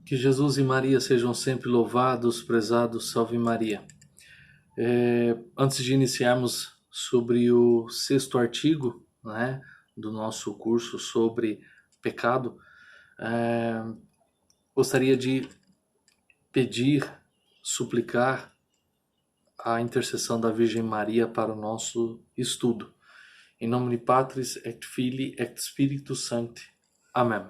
Que Jesus e Maria sejam sempre louvados, prezados, salve Maria. Antes de iniciarmos sobre o sexto artigo, né, do nosso curso sobre pecado, gostaria de pedir, suplicar a intercessão da Virgem Maria para o nosso estudo. Em nome de Patris et Filii et Spiritus Sancti. Amém.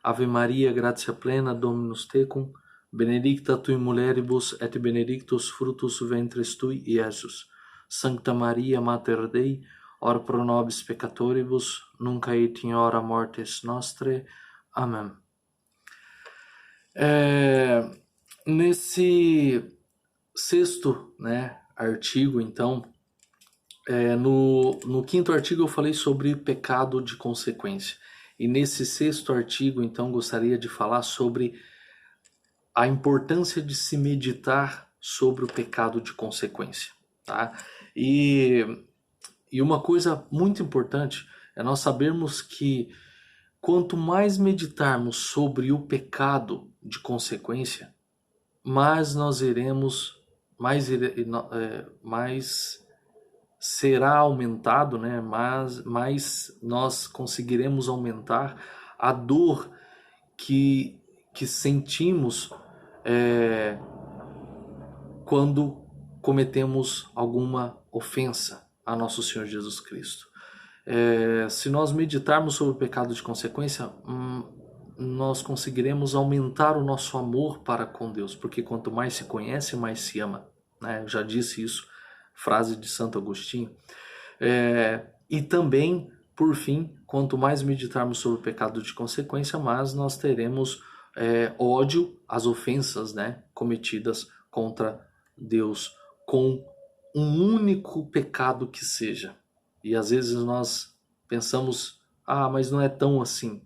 Ave Maria, gratia plena, Dominus tecum, benedicta tui mulieribus et benedictus fructus ventris tui, Iesus. Sancta Maria, Mater Dei, ora pro nobis peccatoribus, nunc et in hora mortis nostre. Amém. Nesse sexto, artigo, então, no quinto artigo eu falei sobre pecado de consequência. E nesse sexto artigo, então, gostaria de falar sobre a importância de se meditar sobre o pecado de consequência. Tá? E uma coisa muito importante é nós sabermos que quanto mais meditarmos sobre o pecado de consequência, mais nós iremos, mais será aumentado, mais nós conseguiremos aumentar a dor que sentimos quando cometemos alguma ofensa a nosso Senhor Jesus Cristo. Se nós meditarmos sobre o pecado de consequência, nós conseguiremos aumentar o nosso amor para com Deus, porque quanto mais se conhece, mais se ama. Eu já disse isso, frase de Santo Agostinho. E também, por fim, quanto mais meditarmos sobre o pecado de consequência, mais nós teremos ódio às ofensas cometidas contra Deus, com um único pecado que seja. E às vezes nós pensamos, mas não é tão assim,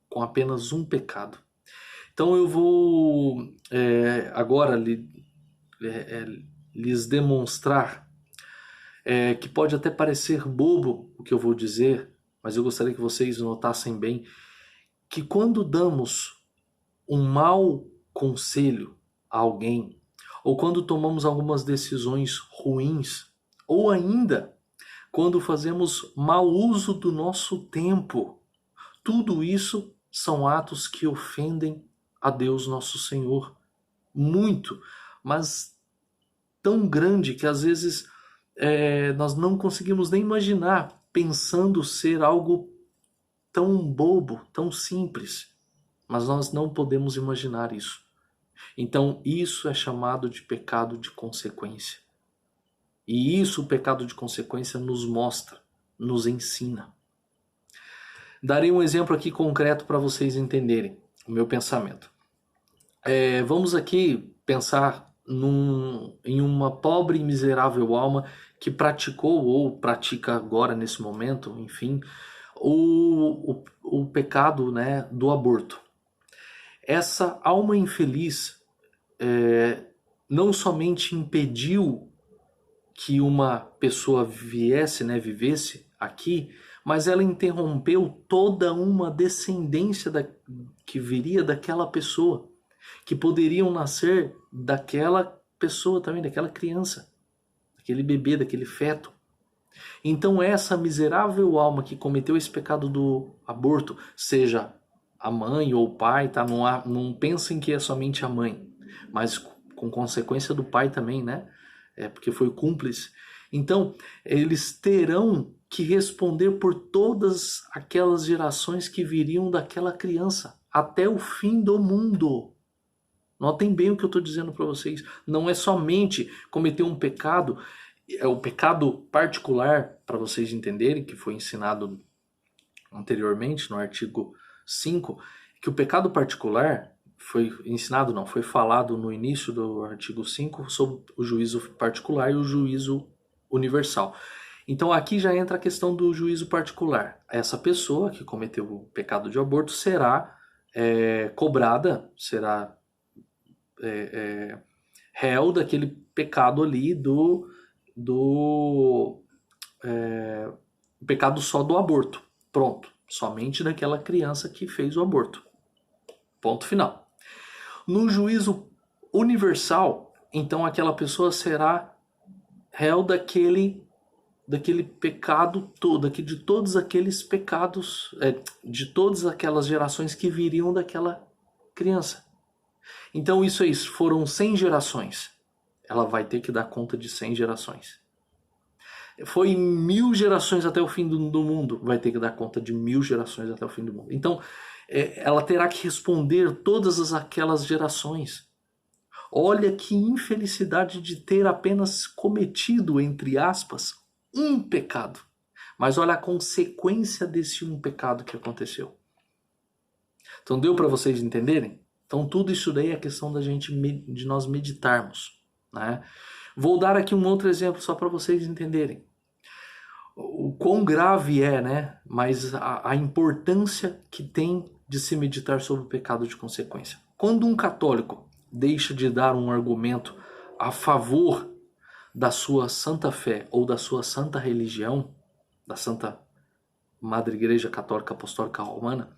com apenas um pecado. Então eu vou agora lhes demonstrar que pode até parecer bobo o que eu vou dizer, mas eu gostaria que vocês notassem bem que quando damos um mau conselho a alguém, ou quando tomamos algumas decisões ruins, ou ainda quando fazemos mau uso do nosso tempo, tudo isso são atos que ofendem a Deus nosso Senhor muito, mas tão grande que às vezes nós não conseguimos nem imaginar, pensando ser algo tão bobo, tão simples, mas nós não podemos imaginar isso. Então isso é chamado de pecado de consequência. E isso o pecado de consequência nos mostra, nos ensina. Darei um exemplo aqui concreto para vocês entenderem o meu pensamento. Vamos aqui pensar em uma pobre e miserável alma que praticou ou pratica agora nesse momento, enfim, o pecado do aborto. Essa alma infeliz não somente impediu que uma pessoa vivesse aqui, mas ela interrompeu toda uma descendência que viria daquela pessoa, que poderiam nascer daquela pessoa também, daquela criança, daquele bebê, daquele feto. Então essa miserável alma que cometeu esse pecado do aborto, seja a mãe ou o pai, tá? Não pensem que é somente a mãe, mas com consequência do pai também, porque foi cúmplice. Então, eles terão que responder por todas aquelas gerações que viriam daquela criança, até o fim do mundo. Notem bem o que eu estou dizendo para vocês. Não é somente cometer um pecado, é o pecado particular, para vocês entenderem, que foi ensinado anteriormente no artigo 5, que o pecado particular foi falado no início do artigo 5 sobre o juízo particular e o juízo universal. Então aqui já entra a questão do juízo particular. Essa pessoa que cometeu o pecado de aborto será cobrada, será réu daquele pecado ali do pecado só do aborto. Pronto. Somente daquela criança que fez o aborto. Ponto final. No juízo universal, então aquela pessoa será réu daquele pecado todo, de todos aqueles pecados, de todas aquelas gerações que viriam daquela criança. Então isso é isso, foram 100 gerações. Ela vai ter que dar conta de 100 gerações. Foi 1000 gerações até o fim do mundo, vai ter que dar conta de 1000 gerações até o fim do mundo. Então, ela terá que responder todas aquelas gerações. Olha que infelicidade de ter apenas cometido, entre aspas, um pecado. Mas olha a consequência desse um pecado que aconteceu. Então deu para vocês entenderem? Então tudo isso daí é questão de nós meditarmos, né? Vou dar aqui um outro exemplo só para vocês entenderem. O quão grave é, né? Mas a importância que tem de se meditar sobre o pecado de consequência. Quando um católico deixa de dar um argumento a favor da sua santa fé ou da sua santa religião, da Santa Madre Igreja Católica Apostólica Romana,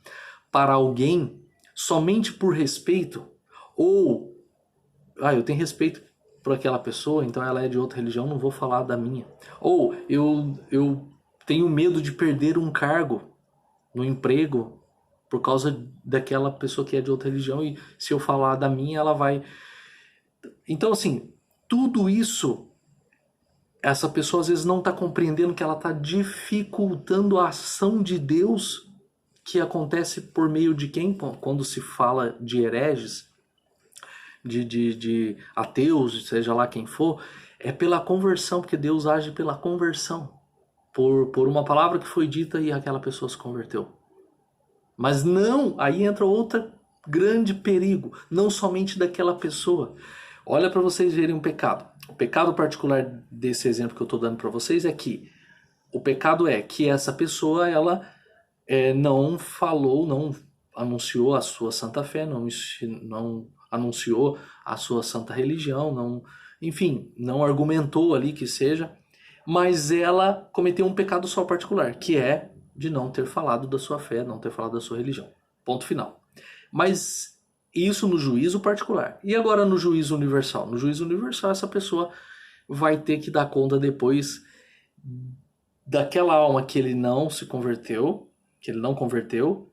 para alguém somente por respeito, ou eu tenho respeito por aquela pessoa, então ela é de outra religião, não vou falar da minha. Ou eu tenho medo de perder um cargo no emprego por causa daquela pessoa que é de outra religião, e se eu falar da minha, ela vai... Então, assim, tudo isso, essa pessoa às vezes não está compreendendo que ela está dificultando a ação de Deus, que acontece por meio de quem? Quando se fala de hereges, de ateus, seja lá quem for, é pela conversão, porque Deus age pela conversão, por uma palavra que foi dita e aquela pessoa se converteu. Mas não, aí entra outro grande perigo, não somente daquela pessoa. Olha para vocês verem um pecado. O pecado particular desse exemplo que eu estou dando para vocês é que o pecado é que essa pessoa, ela não falou, não anunciou a sua santa fé, não anunciou a sua santa religião, enfim, não argumentou ali que seja, mas ela cometeu um pecado só particular, que é de não ter falado da sua fé, não ter falado da sua religião. Ponto final. Mas isso no juízo particular. E agora no juízo universal? No juízo universal, essa pessoa vai ter que dar conta depois daquela alma que ele não se converteu, que ele não converteu,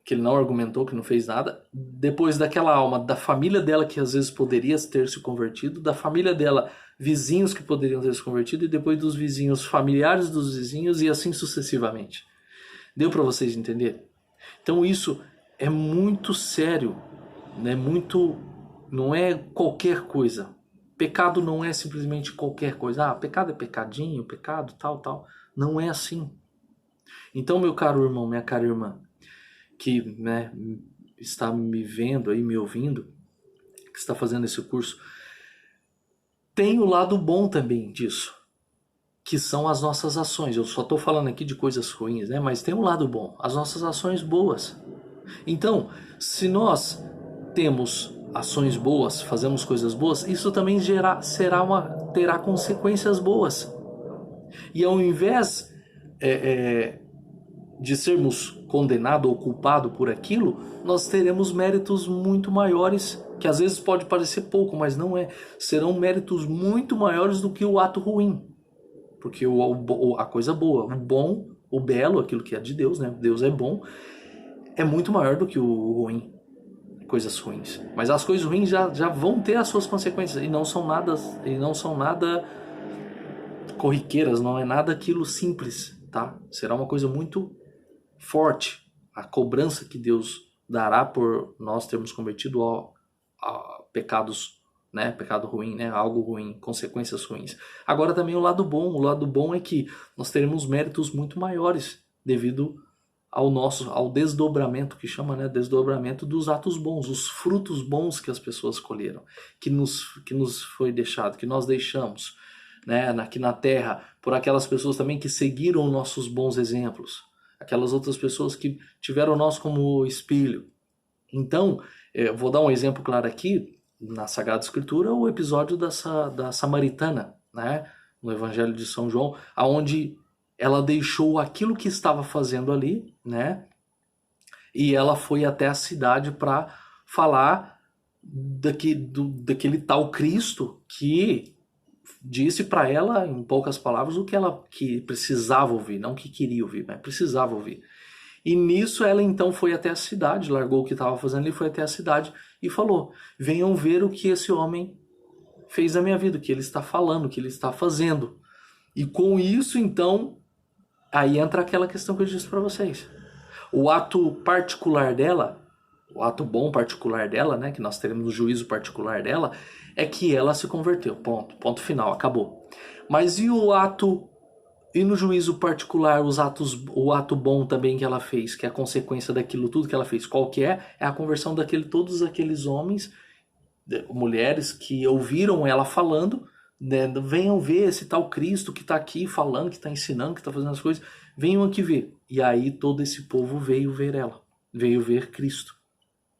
que ele não argumentou, que não fez nada, depois daquela alma da família dela que às vezes poderia ter se convertido, da família dela, vizinhos que poderiam ter se convertido, e depois dos vizinhos, familiares dos vizinhos, e assim sucessivamente. Deu para vocês entenderem? Então isso é muito sério, né? Não é qualquer coisa. Pecado não é simplesmente qualquer coisa. Pecado é pecadinho, pecado, tal. Não é assim. Então, meu caro irmão, minha cara irmã, que, né, está me vendo aí, me ouvindo, que está fazendo esse curso, tem o lado bom também disso, que são as nossas ações. Eu só estou falando aqui de coisas ruins, né? Mas tem um lado bom, as nossas ações boas. Então, se nós temos ações boas, fazemos coisas boas, isso também terá consequências boas. E ao invés de sermos condenados ou culpados por aquilo, nós teremos méritos muito maiores, que às vezes pode parecer pouco, mas não é. Serão méritos muito maiores do que o ato ruim. Porque a coisa boa, o bom, o belo, aquilo que é de Deus, né? Deus é bom, é muito maior do que o ruim, coisas ruins. Mas as coisas ruins já vão ter as suas consequências, e não são nada corriqueiras, não é nada aquilo simples, tá? Será uma coisa muito forte, a cobrança que Deus dará por nós termos cometido a pecados, né? Pecado ruim, né? Algo ruim, consequências ruins. Agora também o lado bom é que nós teremos méritos muito maiores devido ao desdobramento, que chama, né? Desdobramento dos atos bons, os frutos bons que as pessoas colheram, que nos foi deixado, que nós deixamos, né? Aqui na terra, por aquelas pessoas também que seguiram nossos bons exemplos, aquelas outras pessoas que tiveram nós como espelho. Então, vou dar um exemplo claro aqui, na Sagrada Escritura, o episódio da Samaritana, né? No Evangelho de São João, onde ela deixou aquilo que estava fazendo ali, né? E ela foi até a cidade para falar daquele tal Cristo que disse para ela, em poucas palavras, o que ela que precisava ouvir, não que queria ouvir, mas precisava ouvir. E nisso ela então foi até a cidade, largou o que estava fazendo e foi até a cidade e falou: venham ver o que esse homem fez na minha vida, o que ele está falando, o que ele está fazendo. E com isso, então, aí entra aquela questão que eu disse para vocês. O ato particular dela, o ato bom particular dela, né, que nós teremos o juízo particular dela, é que ela se converteu. Ponto. Ponto final, acabou. Mas e o ato, e no juízo particular, o ato bom também que ela fez, que é a consequência daquilo tudo que ela fez, qual que é? É a conversão todos aqueles homens, mulheres que ouviram ela falando, né, venham ver esse tal Cristo que está aqui falando, que está ensinando, que está fazendo as coisas, venham aqui ver. E aí todo esse povo veio ver ela, veio ver Cristo.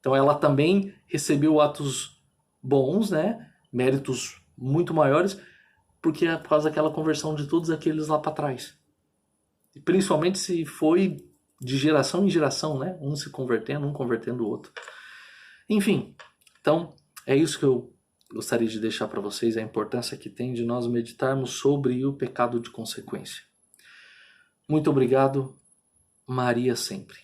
Então ela também recebeu atos bons, né, méritos muito maiores, porque é por causa daquela conversão de todos aqueles lá para trás. E principalmente se foi de geração em geração, né, um se convertendo, um convertendo o outro. Enfim, então é isso que eu gostaria de deixar para vocês, a importância que tem de nós meditarmos sobre o pecado de consequência. Muito obrigado, Maria sempre.